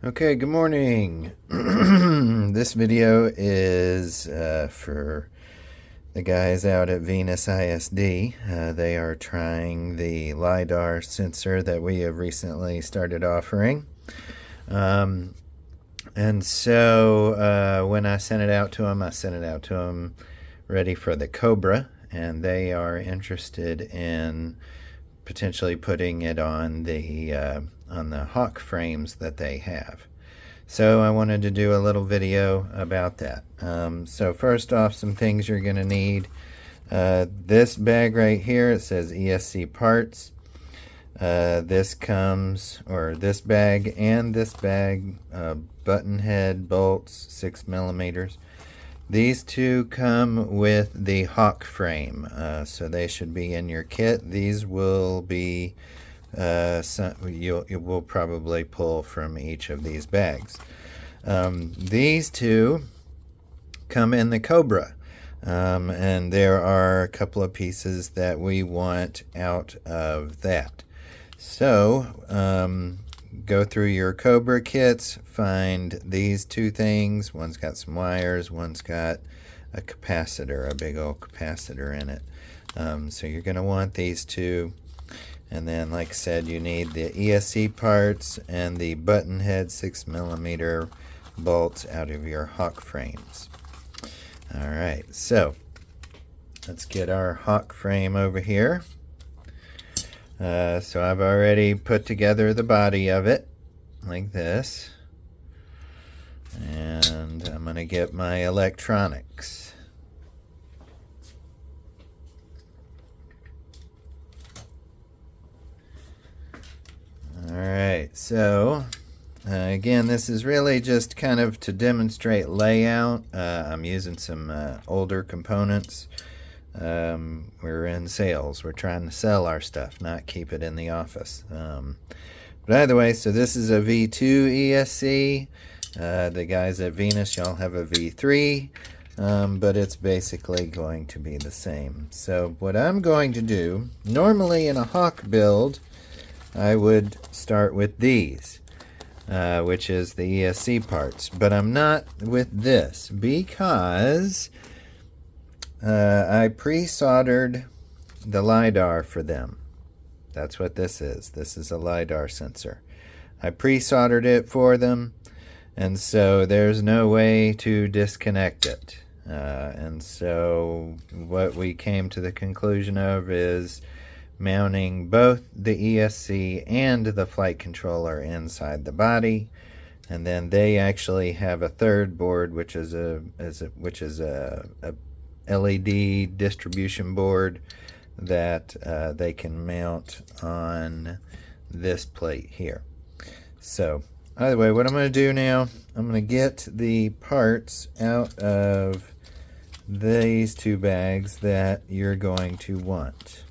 Okay, good morning. This video is for the guys out at Venus ISD. They are trying the Lidar sensor that we have recently started offering. And so when I sent it out to them, ready for the Cobra, and they are interested in potentially putting it on the Hawk frames that they have. So I wanted to do a little video about that. So first off, some things you're going to need. This bag right here, it says ESC parts. This bag and this bag, button head bolts, 6 millimeters. These two come with the Hawk frame, so they should be in your kit. These will be you will probably pull from each of these bags. These two come in the Cobra, and there are a couple of pieces that we want out of that. So go through your Cobra kits, find these two things. One's got some wires, one's got a capacitor, a big old capacitor in it. So you're going to want these two. And then, like I said, you need the ESC parts and the button head 6 millimeter bolts out of your Hawk frames. Alright, so let's get our Hawk frame over here. So I've already put together the body of it like this, and I'm going to get my electronics. Alright, so again, this is really just kind of to demonstrate layout. I'm using some older components. We're in sales. We're trying to sell our stuff, not keep it in the office. But either way, so this is a V2 ESC. The guys at Venus, y'all have a V3, but it's basically going to be the same. So what I'm going to do, normally in a Hawk build, I would start with these, which is the ESC parts. But I'm not with this because I pre-soldered the Lidar for them. That's what this is. This is a Lidar sensor. I pre-soldered it for them, and so there's no way to disconnect it. And so what we came to the conclusion of is mounting both the ESC and the flight controller inside the body, and then they actually have a third board, which is a LED distribution board that they can mount on this plate here. So either way, what I'm going to do now, I'm going to get the parts out of these two bags that you're going to want.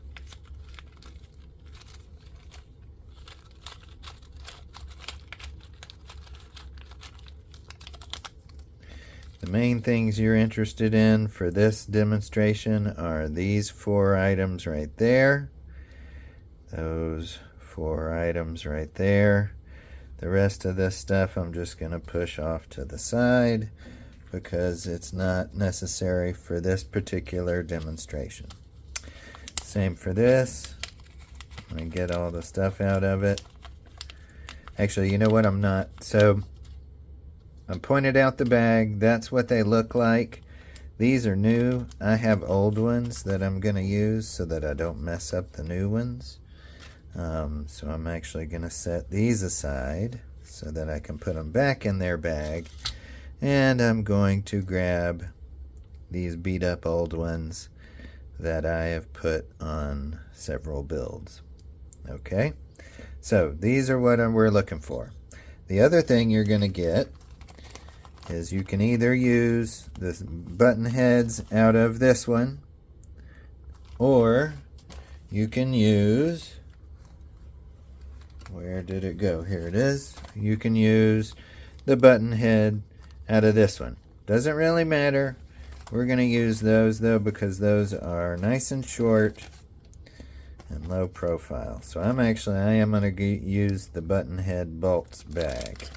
The main things you're interested in for this demonstration are these 4 items right there, those 4 items right there. The rest of this stuff I'm just going to push off to the side because it's not necessary for this particular demonstration. Same for this. I'm going to get all the stuff out of it. Actually, you know what? I'm not. So I pointed out the bag. That's what they look like. These are new. I have old ones that I'm going to use so that I don't mess up the new ones. So I'm actually going to set these aside so that I can put them back in their bag. And I'm going to grab these beat up old ones that I have put on several builds. Okay, so these are what we're looking for. The other thing you're going to get is you can either use the button heads out of this one, or you can use, where did it go? Here it is. You can use the button head out of this one. Doesn't really matter. We're going to use those though because those are nice and short and low profile. So I am going to use the button head bolts bag.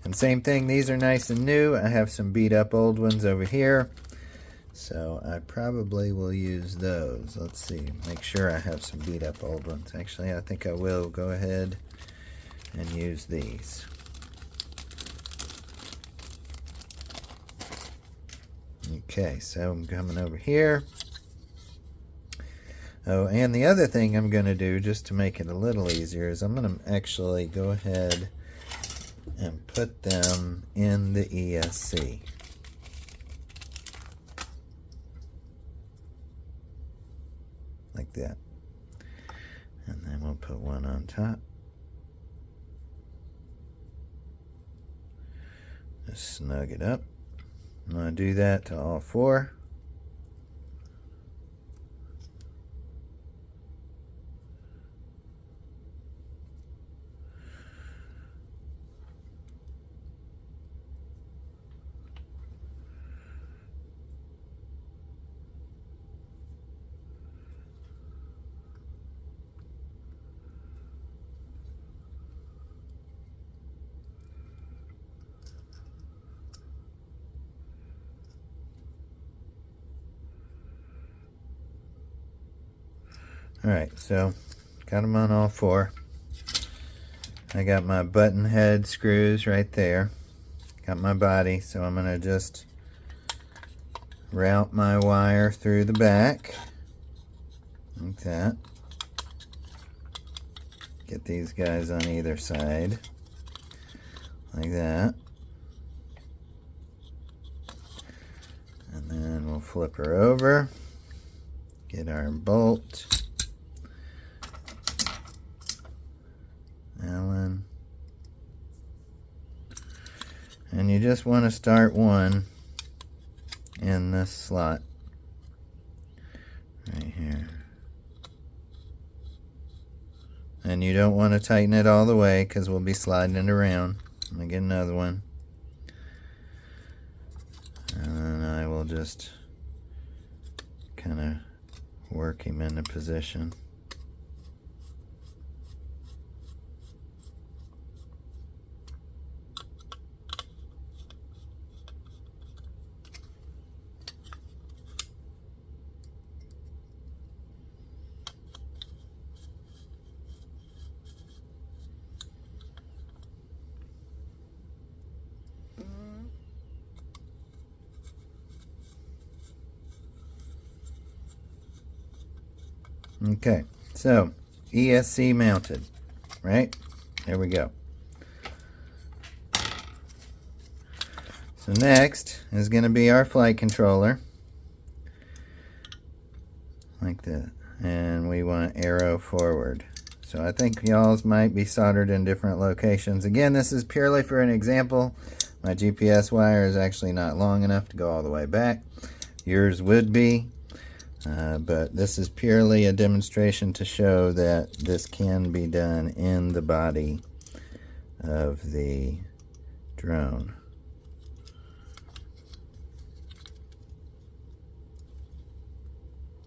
And same thing, these are nice and new. I have some beat up old ones over here, so I probably will use those. Let's see, make sure I have some beat up old ones. Actually, I think I will go ahead and use these. Okay, so I'm coming over here. Oh, and the other thing I'm going to do, just to make it a little easier, is I'm going to actually go ahead and put them in the ESC. Like that. And then we'll put one on top. Just snug it up. I'm going to do that to all four. Alright, so got them on all four. I got my button head screws right there. Got my body, so I'm going to just route my wire through the back. Like that. Get these guys on either side. Like that. And then we'll flip her over. Get our bolt. Allen, and you just want to start one in this slot right here, and you don't want to tighten it all the way because we'll be sliding it around. I'm gonna get another one, and then I will just kind of work him into position. Okay, so ESC mounted, right? There we go. So next is going to be our flight controller, like that, and we want arrow forward. So I think y'all's might be soldered in different locations. Again, this is purely for an example. My GPS wire is actually not long enough to go all the way back. Yours would be. But this is purely a demonstration to show that this can be done in the body of the drone.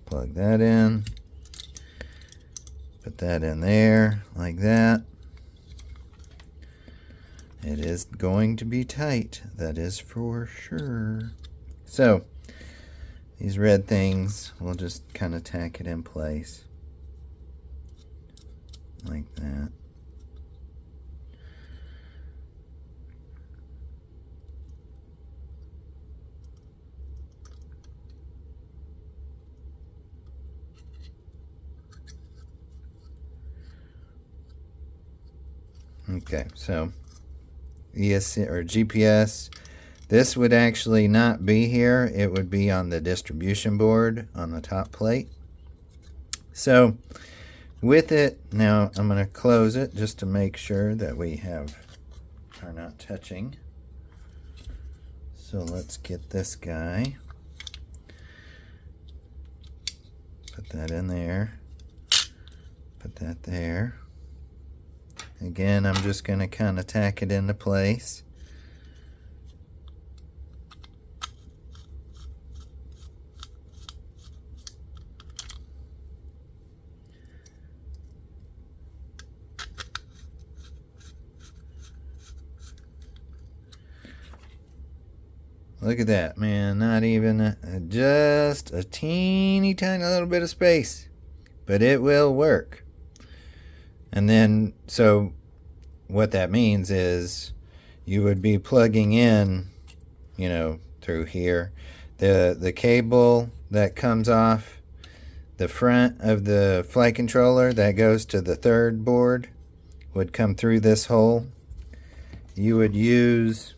Plug that in, put that in there like that. It is going to be tight, that is for sure. So these red things, we'll just kind of tack it in place like that. Okay, so ESC or GPS, this would actually not be here. It would be on the distribution board on the top plate. So with it, now I'm going to close it just to make sure that we are not touching. So let's get this guy. Put that in there. Put that there. Again, I'm just going to kind of tack it into place. Look at that, man. Not even just a teeny tiny little bit of space. But it will work. And then, so what that means is you would be plugging in, you know, through here. The cable that comes off the front of the flight controller that goes to the third board would come through this hole. You would use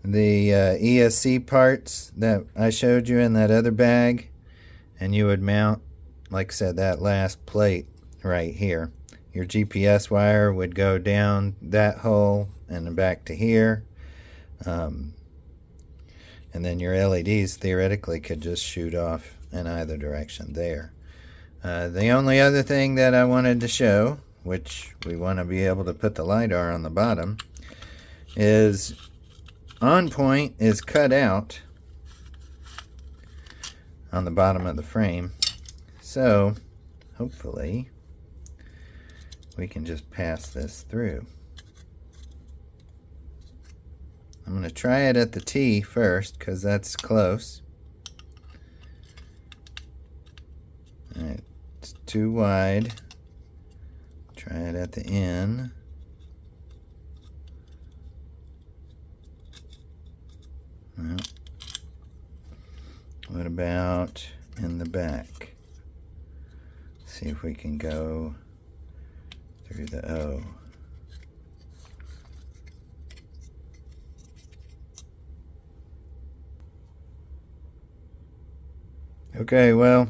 the ESC parts that I showed you in that other bag, and you would mount, like I said, that last plate right here. Your GPS wire would go down that hole and then back to here. And then your LEDs theoretically could just shoot off in either direction there. The only other thing that I wanted to show, which we want to be able to put the Lidar on the bottom, is on point is cut out on the bottom of the frame. So hopefully we can just pass this through. I'm going to try it at the T first because that's close. Alright, it's too wide. Try it at the N. Well, what about in the back? See if we can go through the O. Okay, well,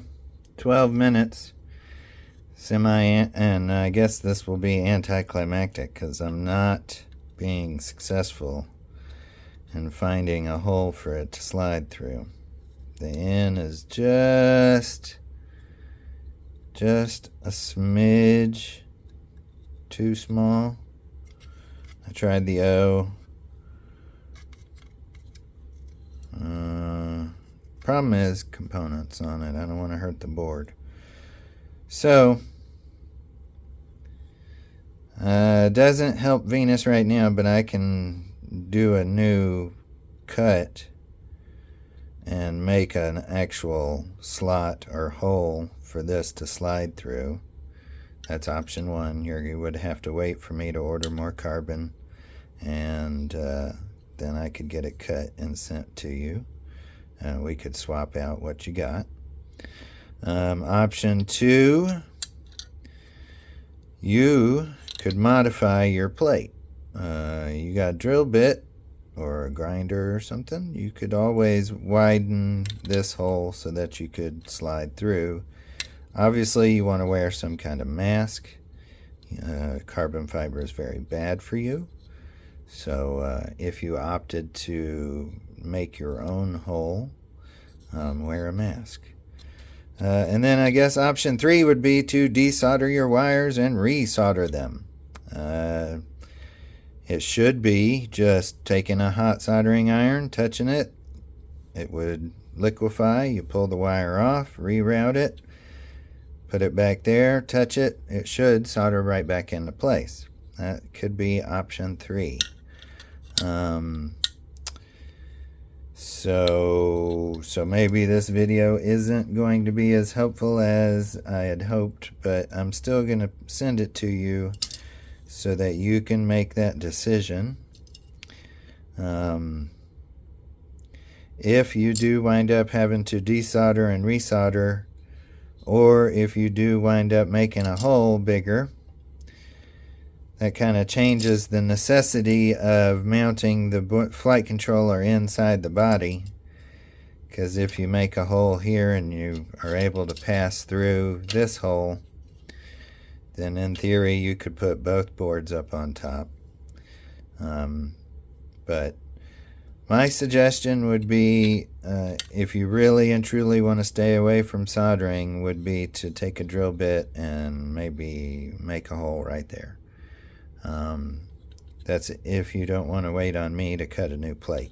12 minutes. And I guess this will be anticlimactic because I'm not being successful in finding a hole for it to slide through. The N is just a smidge too small. I tried the O. Problem is components on it. I don't want to hurt the board. So, doesn't help Venus right now, but I can do a new cut and make an actual slot or hole for this to slide through. That's option one. You would have to wait for me to order more carbon, and then I could get it cut and sent to you. We could swap out what you got. Option two, you could modify your plate. You got a drill bit or a grinder or something. You could always widen this hole so that you could slide through. Obviously, you want to wear some kind of mask. Carbon fiber is very bad for you. So if you opted to make your own hole, wear a mask. And then I guess option three would be to desolder your wires and resolder them. It should be just taking a hot soldering iron, touching it. It would liquefy. You pull the wire off, reroute it, put it back there, touch it. It should solder right back into place. That could be option three. So maybe this video isn't going to be as helpful as I had hoped, but I'm still going to send it to you so that you can make that decision. If you do wind up having to desolder and resolder, or if you do wind up making a hole bigger, that kind of changes the necessity of mounting the flight controller inside the body, because if you make a hole here and you are able to pass through this hole, then in theory you could put both boards up on top. But my suggestion would be, if you really and truly want to stay away from soldering, would be to take a drill bit and maybe make a hole right there. That's if you don't want to wait on me to cut a new plate.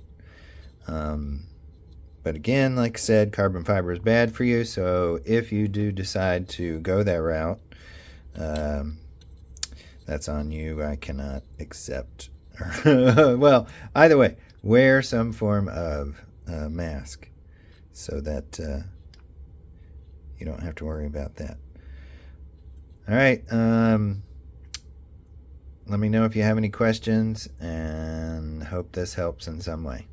But again, like I said, carbon fiber is bad for you, so if you do decide to go that route, that's on you. I cannot accept. Well, either way, wear some form of mask so that you don't have to worry about that. All right. Let me know if you have any questions, and hope this helps in some way.